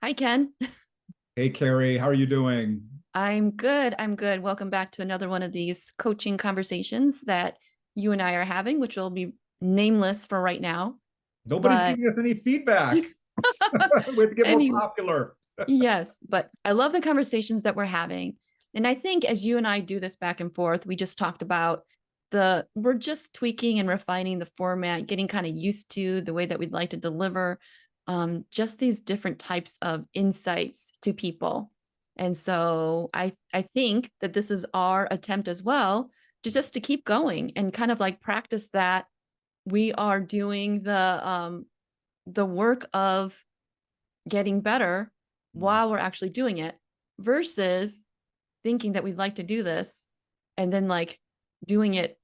Hi, Ken. Hey, Carrie, how are you doing? I'm good. I'm good. Welcome back to another one of these coaching conversations that you and I are having, which will be nameless for right now. Nobody's But giving us any feedback. We have to get more anyway, popular. yes, but I love the conversations that we're having. And I think as you and I do this back and forth, we just talked about we're just tweaking and refining the format, getting kind of used to the way that we'd like to deliver just these different types of insights to people. And so I think that this is our attempt as well to just to keep going and kind of like practice that we are doing the work of getting better while we're actually doing it versus thinking that we'd like to do this and then like doing it,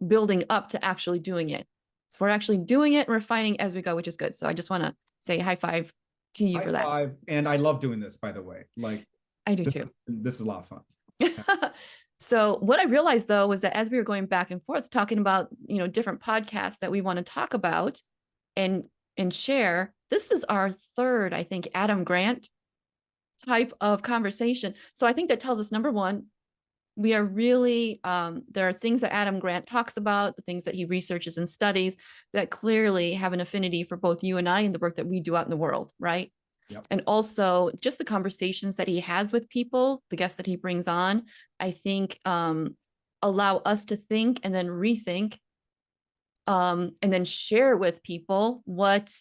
building up to actually doing it. So we're actually doing it and refining as we go, which is good. So I just want to say high five to you High for that. five. And I love doing this, by the way. Like I do this, too. this is a lot of fun. So what I realized though was that as we were going back and forth talking about, different podcasts that we want to talk about and share, this is our third, I think, Adam Grant type of conversation. So I think that tells us number one, we are really there are things that Adam Grant talks about, the things that he researches and studies that clearly have an affinity for both you and I and the work that we do out in the world, right? Yep. And also just the conversations that he has with people, the guests that he brings on, I think allow us to think and then rethink and then share with people what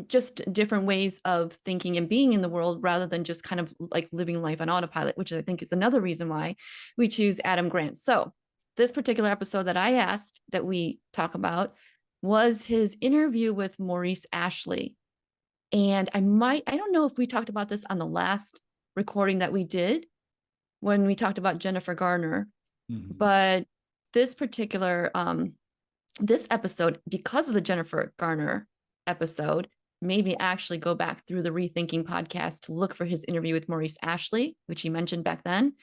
just different ways of thinking and being in the world rather than just kind of like living life on autopilot, which I think is another reason why we choose Adam Grant. So, this particular episode that I asked that we talk about was his interview with Maurice Ashley. And I don't know if we talked about this on the last recording that we did when we talked about Jennifer Garner, Mhm. but this particular, this episode, because of the Jennifer Garner episode, made me actually go back through the Rethinking podcast to look for his interview with Maurice Ashley, which he mentioned back then.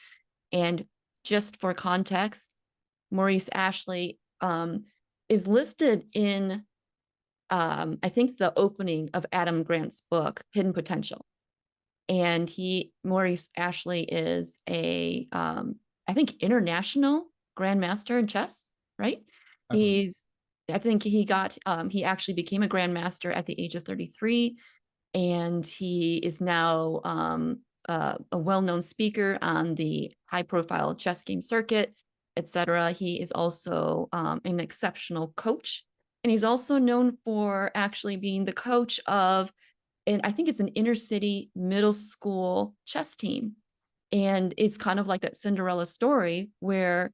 And just for context, Maurice Ashley is listed in, I think, the opening of Adam Grant's book, Hidden Potential. And Maurice Ashley is I think, international grandmaster in chess, right? I believe. He's, I think he actually became a grandmaster at the age of 33, and he is now a well-known speaker on the high-profile chess game circuit, etc. He is also an exceptional coach, and he's also known for actually being the coach of, and I think it's an inner city middle school chess team. And it's kind of like that Cinderella story where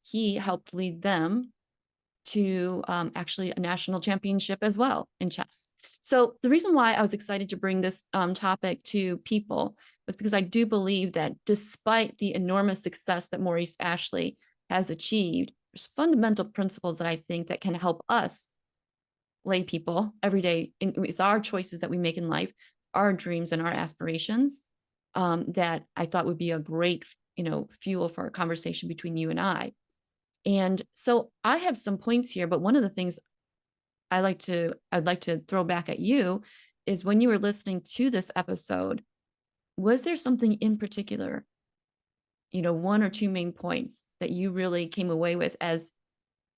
he helped lead them to actually a national championship as well in chess. So the reason why I was excited to bring this topic to people was because I do believe that despite the enormous success that Maurice Ashley has achieved, there's fundamental principles that I think that can help us lay people every day with our choices that we make in life, our dreams and our aspirations, that I thought would be a great, fuel for a conversation between you and I. And so I have some points here, but one of the things I'd like to throw back at you is when you were listening to this episode, was there something in particular, one or two main points that you really came away with as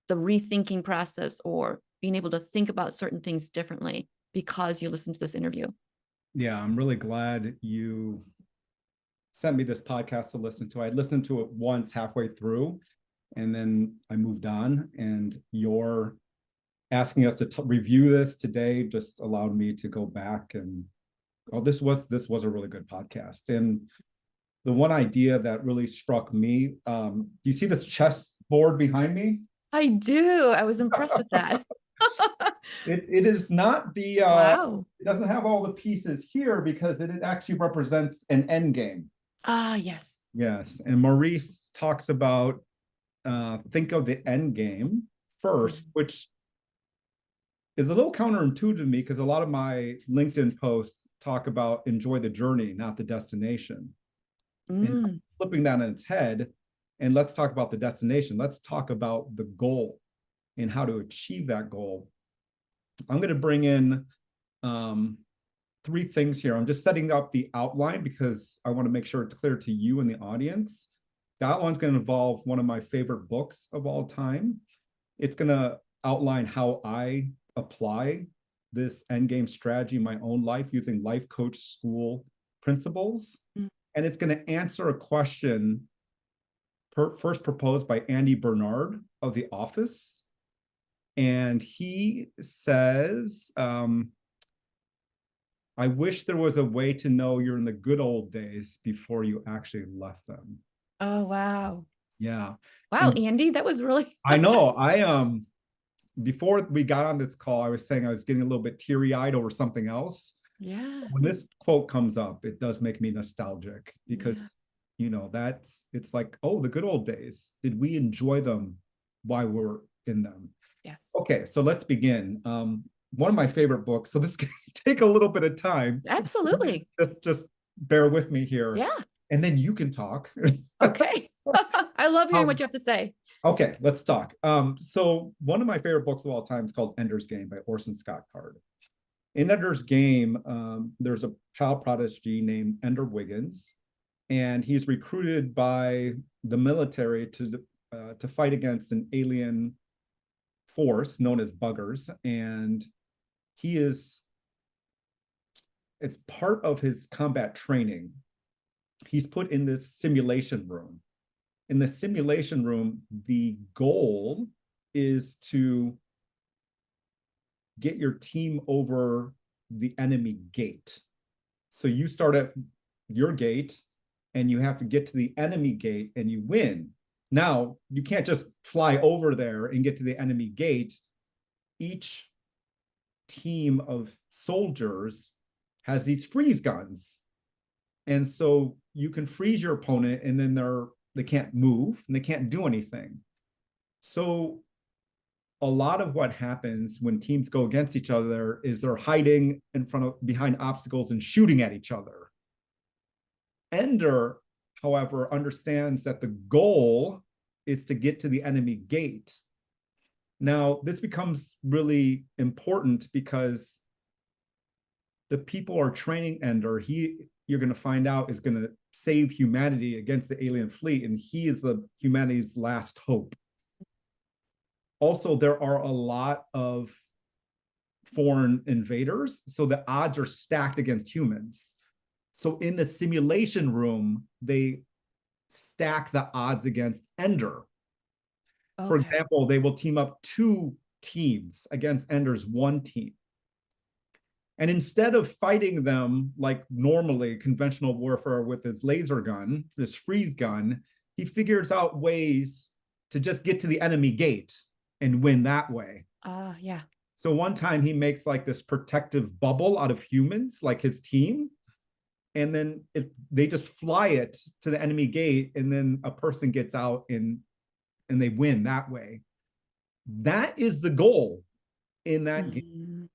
the rethinking process or being able to think about certain things differently because you listened to this interview? Yeah, I'm really glad you sent me this podcast to listen to. I listened to it once halfway through, and then I moved on. And your asking us to review this today just allowed me to go back and this was a really good podcast. And the one idea that really struck me, do you see this chess board behind me? I do. I was impressed with that. It is not the Wow. it doesn't have all the pieces here because it actually represents an end game. Ah, yes. Yes, and Maurice talks about think of the end game first, Mm. which is a little counterintuitive to me because a lot of my LinkedIn posts talk about enjoy the journey, not the destination. And Mm. flipping that on its head, and let's talk about the destination. Let's talk about the goal and how to achieve that goal. I'm going to bring in um, three things here. I'm just setting up the outline because I want to make sure it's clear to you and the audience. The outline's going to involve one of my favorite books of all time. It's going to outline how I apply this endgame strategy in my own life using life coach school principles. Mm-hmm. And it's going to answer a question first proposed by Andy Bernard of The Office. And he says, I wish there was a way to know you're in the good old days before you actually left them. Oh, wow. Yeah. Wow, Andy, that was really I know. Before we got on this call, I was saying I was getting a little bit teary-eyed over something else. Yeah. When this quote comes up, it does make me nostalgic because it's like, oh, the good old days. Did we enjoy them while we're in them? Yes. Okay, so let's begin. One of my favorite books. So this can take a little bit of time. Absolutely. Just bear with me here. Yeah. And then you can talk. Okay. I love hearing what you have to say. Okay, let's talk. So one of my favorite books of all time is called Ender's Game by Orson Scott Card. In Ender's Game, there's a child prodigy named Ender Wiggins, and he's recruited by the military to fight against an alien force known as buggers, and it's part of his combat training. He's put in this simulation room. In the simulation room, the goal is to get your team over the enemy gate. So you start at your gate and you have to get to the enemy gate and you win. Now, you can't just fly over there and get to the enemy gate. Each team of soldiers has these freeze guns. And so you can freeze your opponent and then they can't move and they can't do anything. So a lot of what happens when teams go against each other is they're hiding behind obstacles and shooting at each other. Ender, however, understands that the goal is to get to the enemy gate. Now, this becomes really important because the people are training Ender. You're going to find out, is going to save humanity against the alien fleet, and he is humanity's last hope. Also, there are a lot of foreign invaders, so the odds are stacked against humans. So in the simulation room, they stack the odds against Ender. Okay. For example, they will team up 2 teams against Ender's 1 team. And instead of fighting them like normally conventional warfare with his laser gun, this freeze gun, he figures out ways to just get to the enemy gate and win that way. Yeah. So one time he makes like this protective bubble out of humans, like his team. And then they just fly it to the enemy gate, and then a person gets out and they win that way. That is the goal in that game.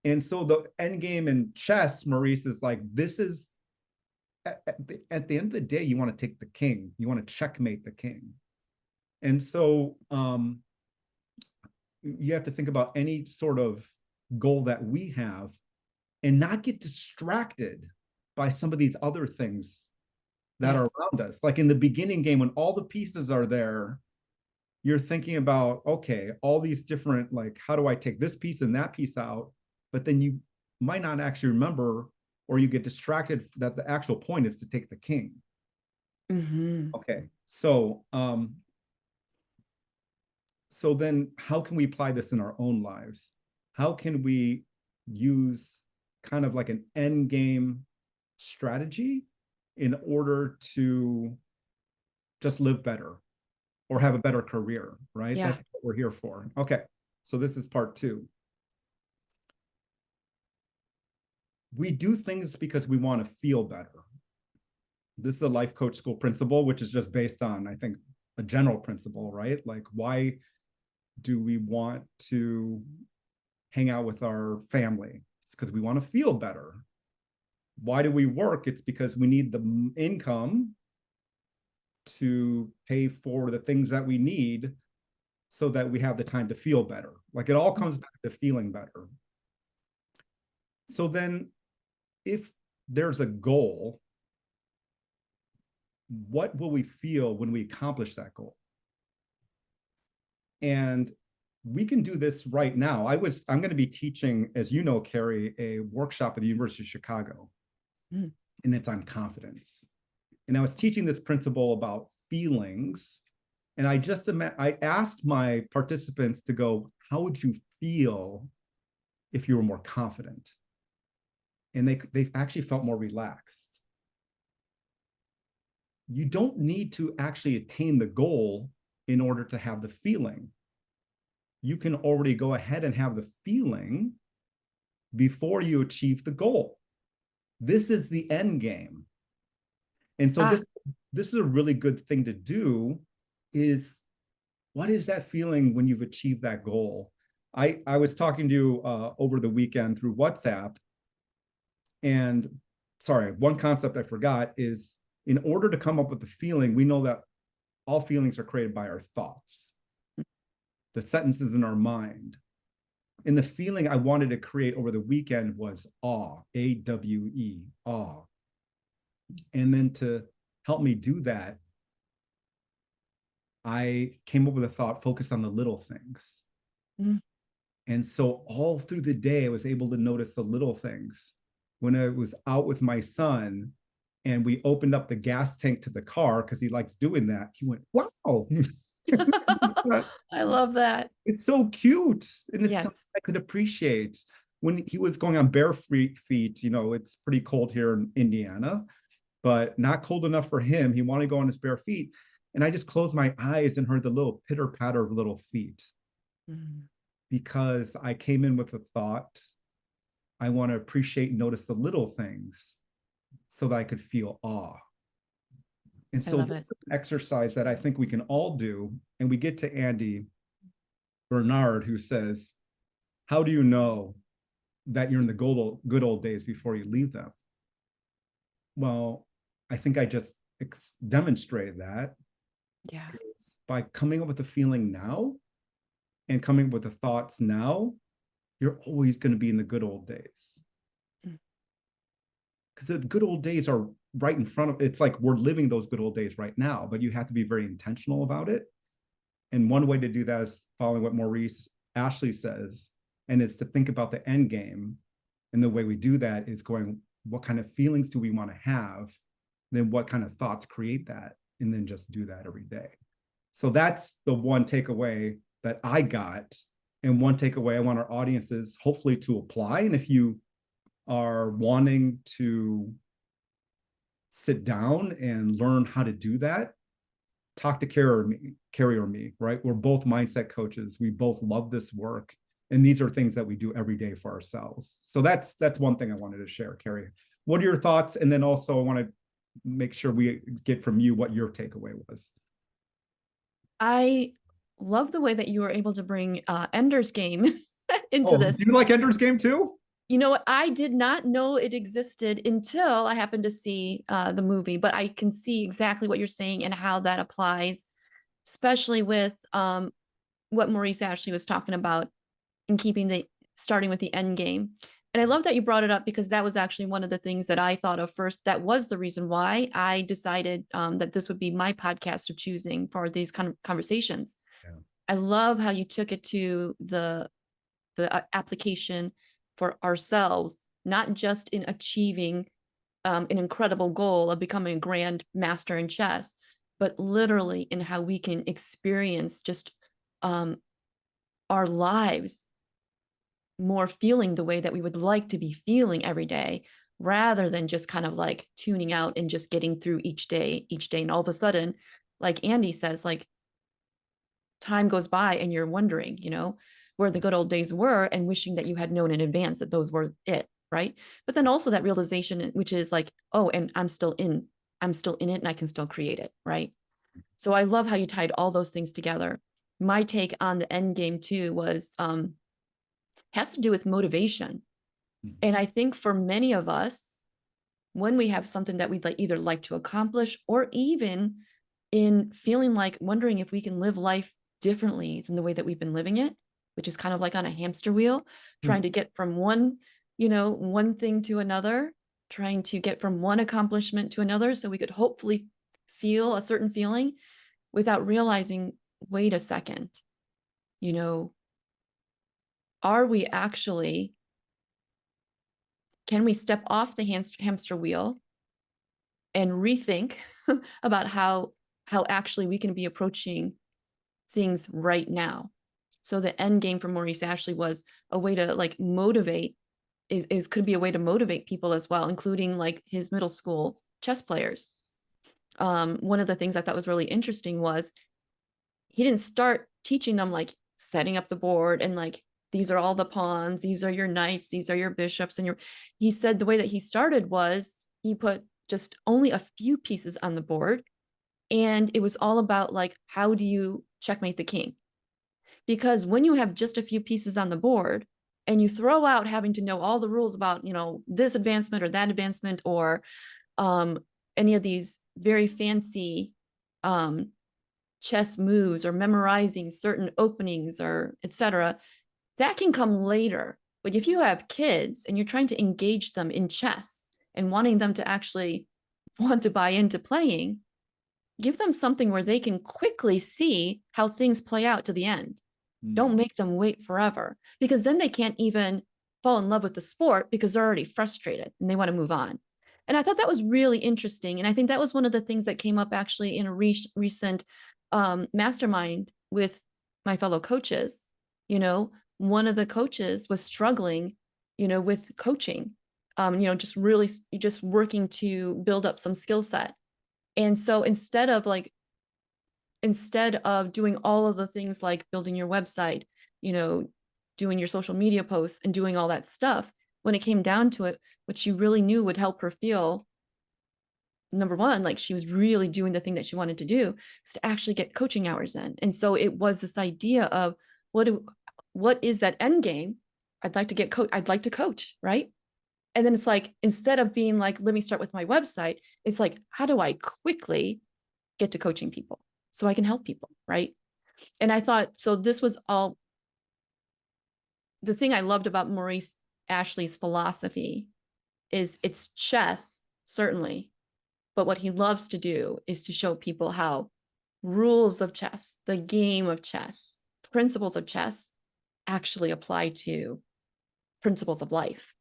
And so the end game in chess, Maurice, is like, this is at the end of the day, you want to take the king. You want to checkmate the king. And so you have to think about any sort of goal that we have and not get distracted by some of these other things that are around us. Like in the beginning game, when all the pieces are there, you're thinking about, okay, all these different, like, how do I take this piece and that piece out? But then you might not actually remember, or you get distracted that the actual point is to take the king. Mm-hmm. Okay, so then how can we apply this in our own lives? How can we use kind of like an end game strategy in order to just live better or have a better career, right? Yeah. That's what we're here for. Okay, so this is part 2. We do things because we want to feel better. This is a life coach school principle, which is just based on, I think, a general principle, right? Like, why do we want to hang out with our family? It's because we want to feel better. Why do we work? It's because we need the income to pay for the things that we need so that we have the time to feel better. Like, it all comes back to feeling better. So then if there's a goal, what will we feel when we accomplish that goal? And we can do this right now. I'm going to be teaching, as you know, Carrie, a workshop at the University of Chicago, and it's on confidence. And I was teaching this principle about feelings. And I asked my participants to go, how would you feel if you were more confident? And they actually felt more relaxed. You don't need to actually attain the goal in order to have the feeling. You can already go ahead and have the feeling before you achieve the goal. This is the end game. And so this is a really good thing to do, is what is that feeling when you've achieved that goal? I was talking to you over the weekend through WhatsApp, and sorry, one concept I forgot is, in order to come up with the feeling, we know that all feelings are created by our thoughts, the sentences in our mind. And the feeling I wanted to create over the weekend was awe, A-W-E, awe. And then to help me do that, I came up with a thought focused on the little things. Mm. And so all through the day, I was able to notice the little things. When I was out with my son and we opened up the gas tank to the car, because he likes doing that, he went, wow. I love that. It's so cute. And it's Yes. something I could appreciate. When he was going on bare feet, it's pretty cold here in Indiana, but not cold enough for him. He wanted to go on his bare feet. And I just closed my eyes and heard the little pitter patter of little feet. Because I came in with a thought, I want to appreciate and notice the little things so that I could feel awe. And so this is an exercise that I think we can all do. And we get to Andy Bernard, who says, how do you know that you're in the good old days before you leave them? Well, I think I just demonstrated that. Yeah. By coming up with a feeling now and coming up with the thoughts now, you're always going to be in the good old days. Because the good old days are right in front of, it's like we're living those good old days right now, but you have to be very intentional about it. And one way to do that is following what Maurice Ashley says, and it's to think about the end game. And the way we do that is going, what kind of feelings do we want to have? Then what kind of thoughts create that? And then just do that every day. So that's the one takeaway that I got. And one takeaway I want our audiences hopefully to apply. And if you are wanting to sit down and learn how to do that, talk to Carrie or me, right? We're both mindset coaches. We both love this work. And these are things that we do every day for ourselves. So that's one thing I wanted to share, Carrie. What are your thoughts? And then also I want to make sure we get from you what your takeaway was. I love the way that you were able to bring Ender's Game into this. Do you like Ender's Game too? You know what? I did not know it existed until I happened to see the movie, but I can see exactly what you're saying and how that applies, especially with what Maurice Ashley was talking about in starting with the end game. And I love that you brought it up, because that was actually one of the things that I thought of first. That was the reason why I decided that this would be my podcast of choosing for these kind of conversations. Yeah. I love how you took it to the application for ourselves, not just in achieving an incredible goal of becoming a grand master in chess, but literally in how we can experience just our lives more feeling the way that we would like to be feeling every day, rather than just kind of like tuning out and just getting through each day. And all of a sudden, like Andy says, like time goes by and you're wondering, where the good old days were, and wishing that you had known in advance that those were it. Right. But then also that realization, which is like, oh, and I'm still in it and I can still create it. Right. So I love how you tied all those things together. My take on the end game too was, has to do with motivation. And I think for many of us, when we have something that we'd either like to accomplish, or even in feeling like wondering if we can live life differently than the way that we've been living it, which is kind of like on a hamster wheel, trying to get from one thing to another. trying to get from one accomplishment to another so we could hopefully feel a certain feeling without realizing, wait a second, you know, are we actually, can we step off the hamster wheel and rethink about how actually we can be approaching things right now? So the end game for Maurice Ashley was a way to like motivate, is could be a way to motivate people as well, including like his middle school chess players. One of the things I thought was really interesting was he didn't start teaching them like setting up the board and like, these are all the pawns, these are your knights, these are your bishops, and he said the way that he started was he put just only a few pieces on the board, and it was all about like, how do you checkmate the king? Because when you have just a few pieces on the board and you throw out having to know all the rules about, you know, this advancement or that advancement, or any of these very fancy chess moves, or memorizing certain openings, or etc., that can come later. But if you have kids and you're trying to engage them in chess and wanting them to actually want to buy into playing, give them something where they can quickly see how things play out to the end. Don't make them wait forever, because then they can't even fall in love with the sport because they're already frustrated and they want to move on. And I thought that was really interesting. And I think that was one of the things that came up actually in a recent mastermind with my fellow coaches. You know, one of the coaches was struggling, you know, with coaching, you know, just really just working to build up some skill set. And so instead of doing all of the things like building your website, you know, doing your social media posts and doing all that stuff, when it came down to it, what she really knew would help her feel, number one, like she was really doing the thing that she wanted to do, is to actually get coaching hours in. And so it was this idea of what is that end game? I'd like to get I'd like to coach, right? And then it's like, instead of being like, let me start with my website, it's like, how do I quickly get to coaching people so I can help people, right? And I thought, so this was all, the thing I loved about Maurice Ashley's philosophy is it's chess, certainly, but what he loves to do is to show people how rules of chess, the game of chess, principles of chess actually apply to principles of life,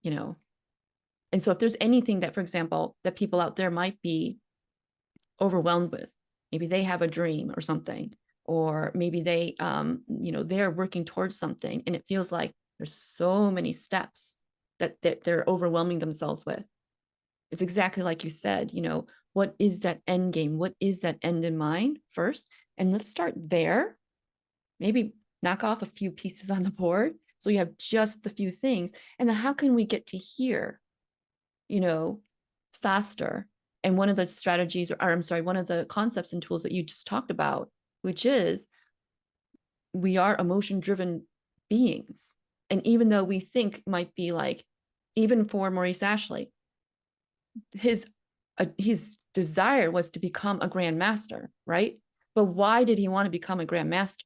you know? And so if there's anything that, for example, that people out there might be overwhelmed with, maybe they have a dream or something, or maybe they, you know, they're working towards something and it feels like there's so many steps that they're overwhelming themselves with. It's exactly like you said, you know, what is that end game? What is that end in mind first? And let's start there. Maybe knock off a few pieces on the board so you have just the few things. And then how can we get to here, you know, faster? And one of the strategies, or I'm sorry, one of the concepts and tools that you just talked about, which is we are emotion-driven beings. And even though we think might be like, even for Maurice Ashley, his desire was to become a grandmaster, right? But why did he want to become a grandmaster,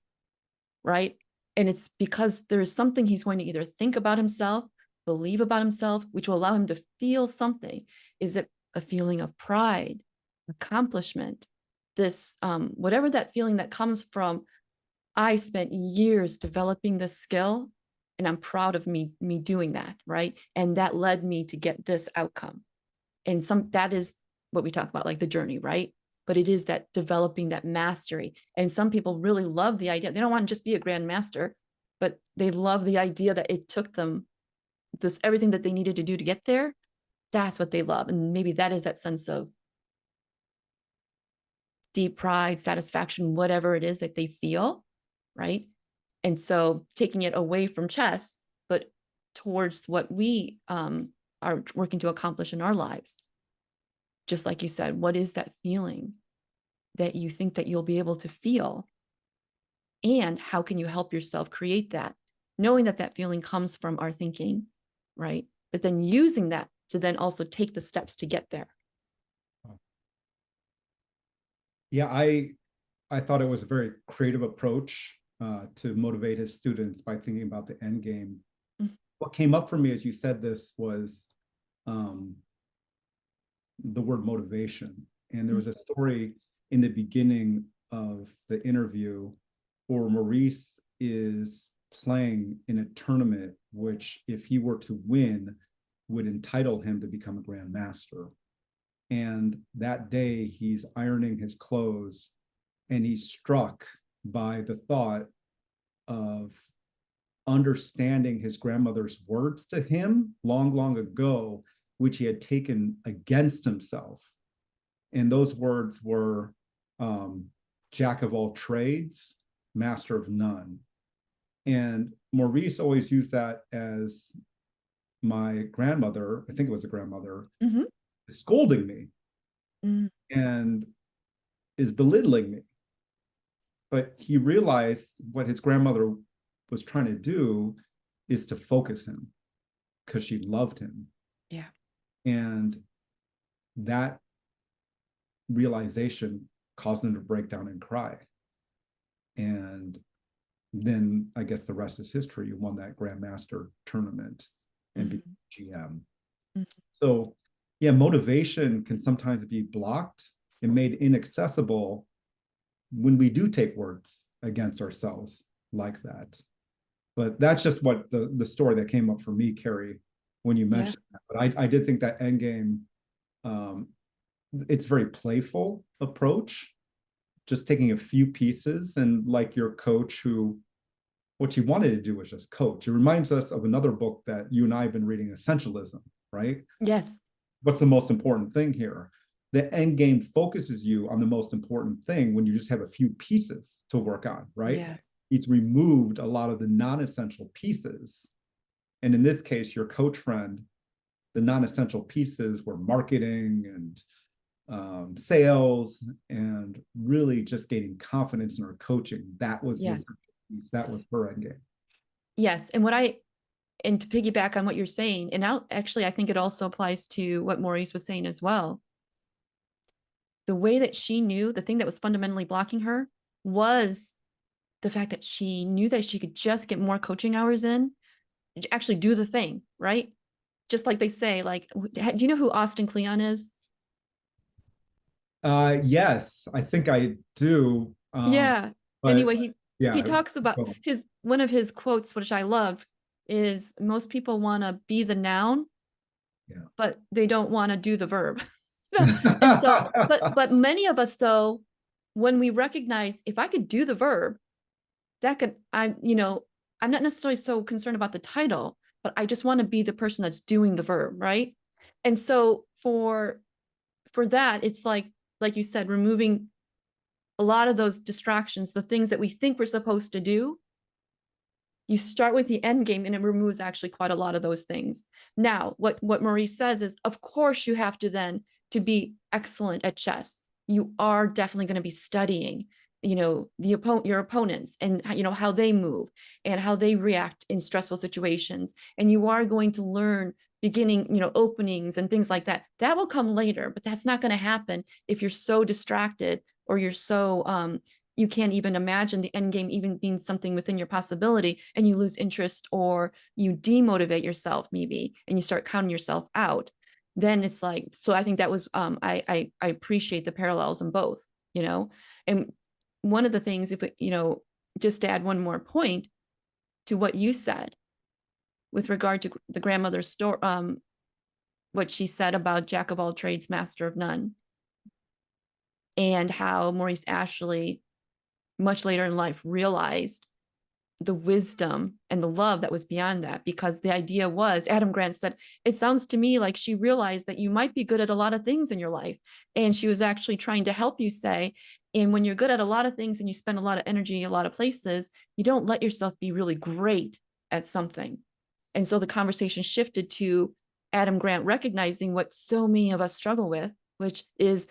right? And it's because there is something he's going to either think about himself, believe about himself, which will allow him to feel something. Is it a feeling of pride, accomplishment, this whatever that feeling that comes from, I spent years developing this skill and I'm proud of me doing that, right? And that led me to get this outcome. And that is what we talk about, like the journey, right? But it is that developing that mastery. And some people really love the idea. They don't want to just be a grandmaster, but they love the idea that it took them everything that they needed to do to get there. That's what they love. And maybe that is that sense of deep pride, satisfaction, whatever it is that they feel, right? And so taking it away from chess, but towards what we are working to accomplish in our lives. Just like you said, what is that feeling that you think that you'll be able to feel? And how can you help yourself create that? Knowing that that feeling comes from our thinking, right? But then using that to then also take the steps to get there. Yeah, I thought it was a very creative approach to motivate his students by thinking about the end game. Mm-hmm. What came up for me as you said this was the word motivation. And there was a story in the beginning of the interview where Maurice is playing in a tournament, which, if he were to win, would entitle him to become a grandmaster. And that day he's ironing his clothes and he's struck by the thought of understanding his grandmother's words to him long, long ago, which he had taken against himself. And those words were jack of all trades, master of none. And Maurice always used that as my grandmother, I think it was a grandmother, scolding me and is belittling me. But he realized what his grandmother was trying to do is to focus him because she loved him. Yeah. And that realization caused him to break down and cry. And then I guess the rest is history. You won that Grandmaster tournament and became GM. So yeah, motivation can sometimes be blocked and made inaccessible when we do take words against ourselves like that. But that's just what the story that came up for me, Carrie, when you mentioned that. But I did think that endgame, it's very playful approach, just taking a few pieces, and like your coach, who what she wanted to do was just coach. It reminds us of another book that you and I have been reading, Essentialism, right? Yes. What's the most important thing here? The end game focuses you on the most important thing when you just have a few pieces to work on, right? Yes. It's removed a lot of the non-essential pieces. And in this case, your coach friend, the non-essential pieces were marketing and sales, and really just gaining confidence in her coaching. That was that was her end game. Yes. And to piggyback on what you're saying, and I think it also applies to what Maurice was saying as well. The way that she knew, the thing that was fundamentally blocking her was the fact that she knew that she could just get more coaching hours in, actually do the thing, right? Just like they say, like, do you know who Austin Kleon is? Yes, I think I do. Yeah. But Anyway, yeah, he talks about well, one of his quotes, which I love, is most people want to be the noun, but they don't want to do the verb. And so, but many of us, though, when we recognize, if I could do the verb, that could, I'm not necessarily so concerned about the title, but I just want to be the person that's doing the verb, right? And so for that, it's like you said, removing a lot of those distractions, the things that we think we're supposed to do. You start with the end game and it removes actually quite a lot of those things. Now, what Maurice says is, of course, you have to then, to be excellent at chess, you are definitely going to be studying, your opponents, and how they move and how they react in stressful situations. And you are going to learn beginning, openings and things like that. That will come later, but that's not going to happen if you're so distracted, or you're so you can't even imagine the end game even being something within your possibility, and you lose interest, or you demotivate yourself maybe, and you start counting yourself out. Then it's like, so I think that was, I appreciate the parallels in both, and one of the things, if just to add one more point to what you said with regard to the grandmother's story, what she said about jack of all trades, master of none, and how Maurice Ashley much later in life realized the wisdom and the love that was beyond that. Because the idea was, Adam Grant said, it sounds to me like she realized that you might be good at a lot of things in your life, and she was actually trying to help you say, and when you're good at a lot of things and you spend a lot of energy a lot of places, you don't let yourself be really great at something. And so the conversation shifted to Adam Grant recognizing what so many of us struggle with, which is,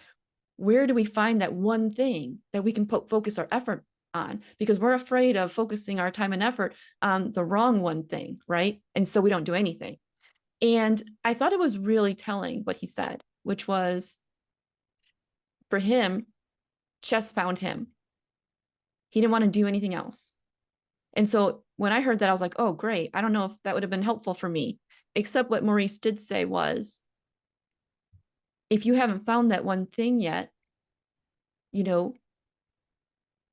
where do we find that one thing that we can focus our effort on? Because we're afraid of focusing our time and effort on the wrong one thing, right? And so we don't do anything. And I thought it was really telling what he said, which was, for him, chess found him. He didn't want to do anything else. And so when I heard that, I was like, oh, great. I don't know if that would have been helpful for me, except what Maurice did say was, if you haven't found that one thing yet, you know,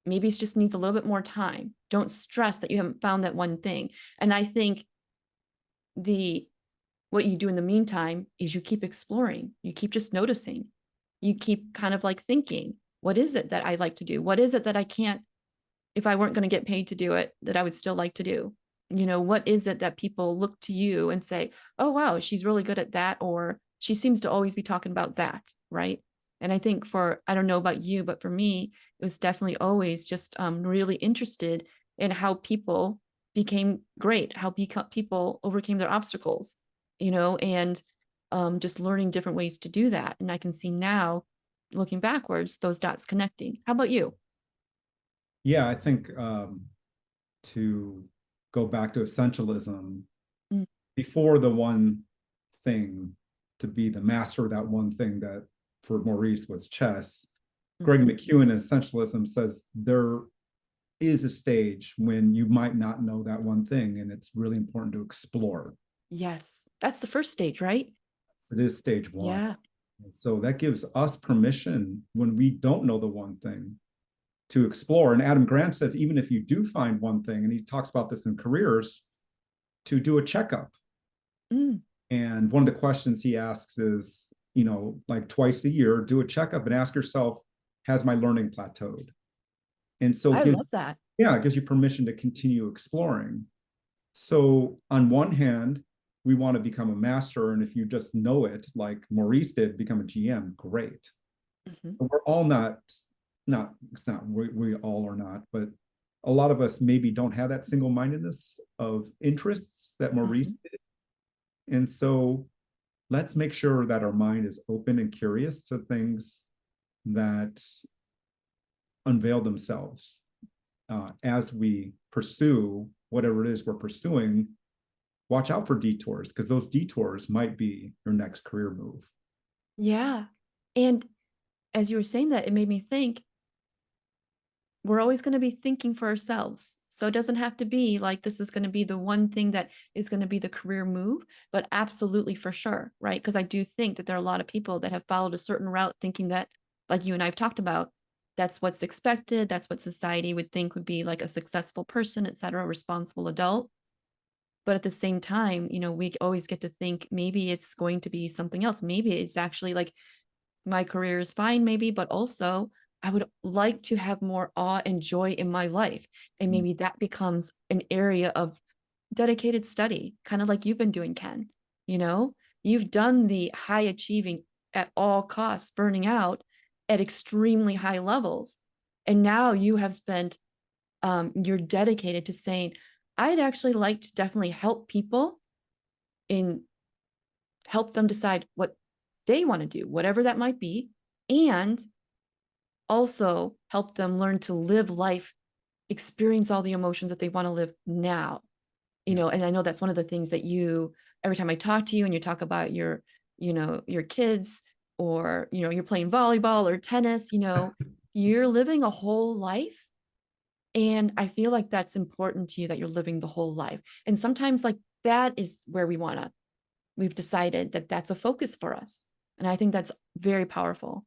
maybe it just needs a little bit more time. Don't stress that you haven't found that one thing. And I think the what you do in the meantime is you keep exploring, you keep just noticing, you keep kind of like thinking, what is it that I like to do? What is it that I can't, if I weren't going to get paid to do it, that I would still like to do? You know, what is it that people look to you and say, oh, wow, she's really good at that, or she seems to always be talking about that, right? And I think for, I don't know about you, but for me, it was definitely always just really interested in how people became great, how people overcame their obstacles, you know, and just learning different ways to do that. And I can see now, looking backwards, those dots connecting. How about you? Yeah, I think to go back to essentialism, Mm, before the one thing, to be the master of that one thing, that for Maurice was chess. Greg mhm. McEwen in Essentialism says there is a stage when you might not know that one thing, and it's really important to explore. Yes, that's the first stage, right? So it is stage one. Yeah. So that gives us permission when we don't know the one thing to explore. And Adam Grant says, even if you do find one thing, and he talks about this in careers, to do a checkup. Mm, And one of the questions he asks is, like twice a year, do a checkup and ask yourself, has my learning plateaued? And so I love that. yeah, it gives you permission to continue exploring. So on one hand, we want to become a master. And if you just know it, like Maurice did, become a GM, great. Mhm, But we're all not, it's not, we all are not, but a lot of us maybe don't have that single-mindedness of interests that Maurice mhm. did. And so let's make sure that our mind is open and curious to things that unveil themselves as we pursue whatever it is we're pursuing. Watch out for detours, because those detours might be your next career move. Yeah. And as you were saying that, it made me think we're always going to be thinking for ourselves. So it doesn't have to be like this is going to be the one thing that is going to be the career move, but absolutely for sure, right? Because I do think that there are a lot of people that have followed a certain route thinking that, like you and I have talked about, that's what's expected, that's what society would think would be like a successful person, et cetera, responsible adult. But at the same time, you know, we always get to think maybe it's going to be something else. Maybe it's actually like my career is fine, maybe, but also I would like to have more awe and joy in my life. And maybe that becomes an area of dedicated study, kind of like you've been doing, Ken. You know, you've done the high achieving at all costs, burning out at extremely high levels. And now you have spent, you're dedicated to saying, I'd actually like to definitely help people in help them decide what they want to do, whatever that might be, and also help them learn to live life, experience all the emotions that they want to live now. You Yeah. know, and I know that's one of the things that you, every time I talk to you and you talk about your, you know, your kids, or, you know, you're playing volleyball or tennis, you know, you're living a whole life. And I feel like that's important to you, that you're living the whole life. And sometimes like that is where we've decided that that's a focus for us. And I think that's very powerful.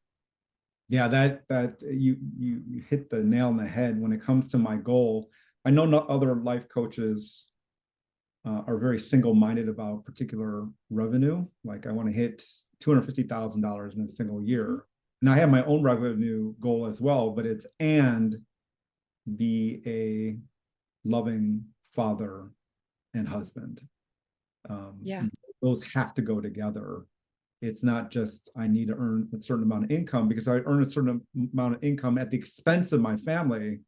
Yeah, that you hit the nail on the head when it comes to my goal. I know not other life coaches are very single-minded about particular revenue. Like I want to hit $250,000 in a single Mhm. year. And I have my own revenue goal as well, but it's and be a loving father and husband. Yeah. Those have to go together. It's not just I need to earn a certain amount of income, because I earn a certain amount of income at the expense of my family.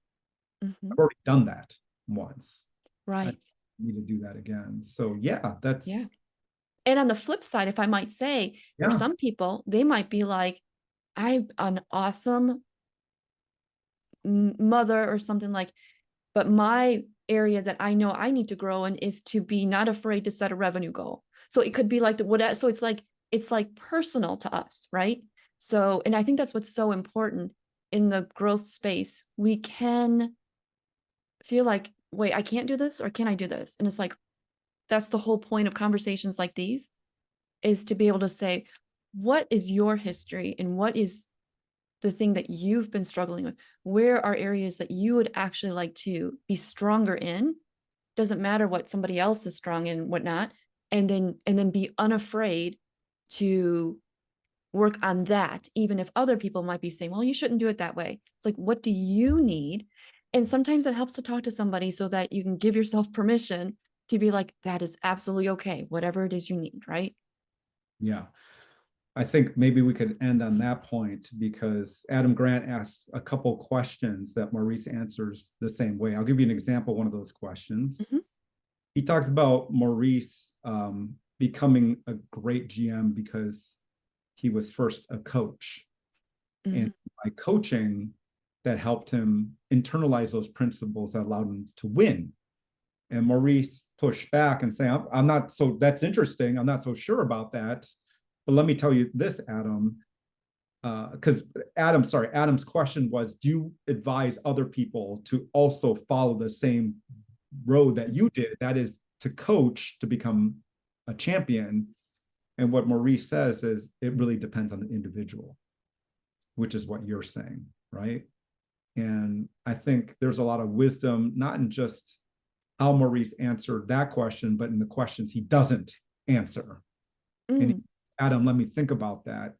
Mhm. I've already done that once. I Right. need to do that again. So yeah, that's Yeah. And on the flip side, if I might say, for yeah. some people, they might be like, I'm an awesome mother or something like, but my area that I know I need to grow in is to be not afraid to set a revenue goal. So it could be like the whatever. So it's like personal to us, right? So, and I think that's what's so important in the growth space. We can feel like, wait, I can't do this, or can I do this? And it's like, that's the whole point of conversations like these, is to be able to say, what is your history and what is the thing that you've been struggling with? Where are areas that you would actually like to be stronger in? Doesn't matter what somebody else is strong in, whatnot. And then be unafraid to work on that, even if other people might be saying, well, you shouldn't do it that way. It's like, what do you need? And sometimes it helps to talk to somebody so that you can give yourself permission to be like, that is absolutely okay, whatever it is you need, right? Yeah. I think maybe we could end on that point because Adam Grant asked a couple questions that Maurice answers the same way. I'll give you an example of one of those questions. Mm-hmm. He talks about Maurice becoming a great GM because he was first a coach. Mm-hmm. And by coaching, that helped him internalize those principles that allowed him to win. And Maurice pushed back and saying, I'm not so, that's interesting. I'm not so sure about that. But let me tell you this, Adam, because Adam's question was, do you advise other people to also follow the same road that you did? That is to coach to become a champion. And what Maurice says is it really depends on the individual, which is what you're saying, right? And I think there's a lot of wisdom, not in just how Maurice answered that question, but in the questions he doesn't answer. And Adam, let me think about that.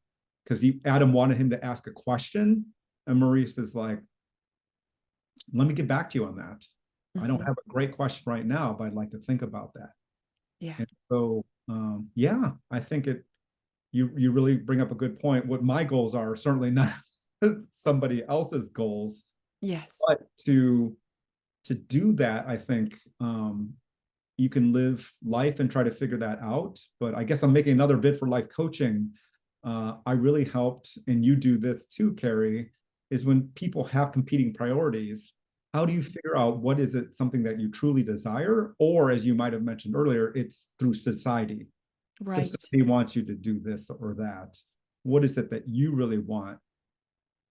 Because Adam wanted him to ask a question. And Maurice is like, let me get back to you on that. I don't have a great question right now, but I'd like to think about that. Yeah. And so, yeah, I think you really bring up a good point. What my goals are certainly not somebody else's goals. Yes. But to do that, I think you can live life and try to figure that out. But I guess I'm making another bid for life coaching. I really helped, and you do this too, Carrie, is when people have competing priorities, how do you figure out what is it something that you truly desire? Or as you might have mentioned earlier, it's through society. Right. Society wants you to do this or that. What is it that you really want?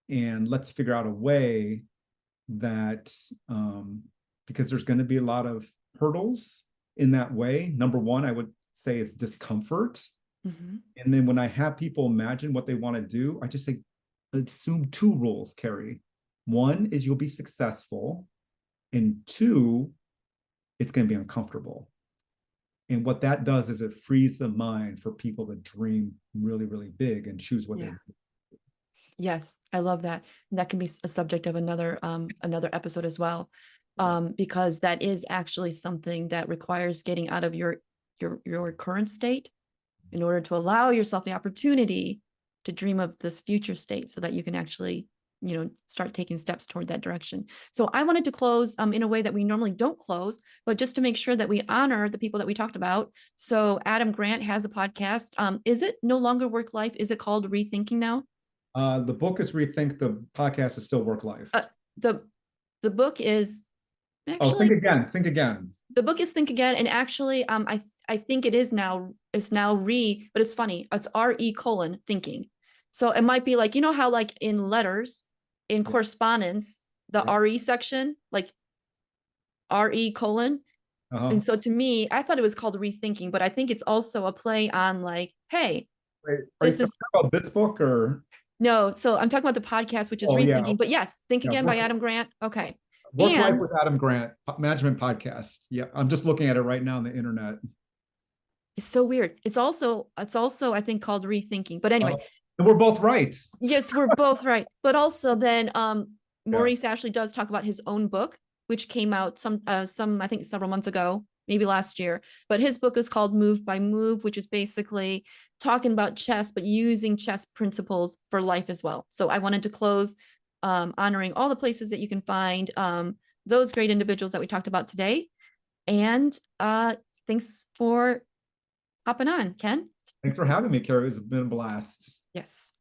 And let's figure out a way that, because there's going to be a lot of hurdles in that way. Number one, I would say is discomfort. And then when I have people imagine what they want to do, I just say, assume two rules, Carrie. One is you'll be successful. And two, it's going to be uncomfortable. And what that does is it frees the mind for people to dream really, really big and choose what they do. Yes, I love that. And that can be a subject of another episode as well. Because that is actually something that requires getting out of your current state in order to allow yourself the opportunity to dream of this future state so that you can actually, start taking steps toward that direction. So I wanted to close in a way that we normally don't close, but just to make sure that we honor the people that we talked about. So Adam Grant has a podcast. Is it No Longer Work Life? Is it called Rethinking now? The book is Rethink. The podcast is still Work Life. The book is actually, Think Again. The book is Think Again. And actually, I think it's now but it's funny. It's RE : thinking. So it might be like, how like in letters, in correspondence, the RE section, like RE : And so to me, I thought it was called Rethinking, but I think it's also a play on like, hey, wait, are you talking about this book or? No, so I'm talking about the podcast, which is Rethinking. Yeah. But yes, Think Again by Adam Grant. Okay. Work Life with Adam Grant, management podcast. Yeah, I'm just looking at it right now on the internet. It's so weird. It's also I think called Rethinking. But anyway, and we're both right. Yes, we're both right. But also then Maurice Ashley does talk about his own book, which came out some I think several months ago, maybe last year. But his book is called Move by Move, which is basically talking about chess, but using chess principles for life as well. So I wanted to close honoring all the places that you can find those great individuals that we talked about today. And thanks for hopping on, Ken. Thanks for having me, Carrie. It's been a blast. Yes.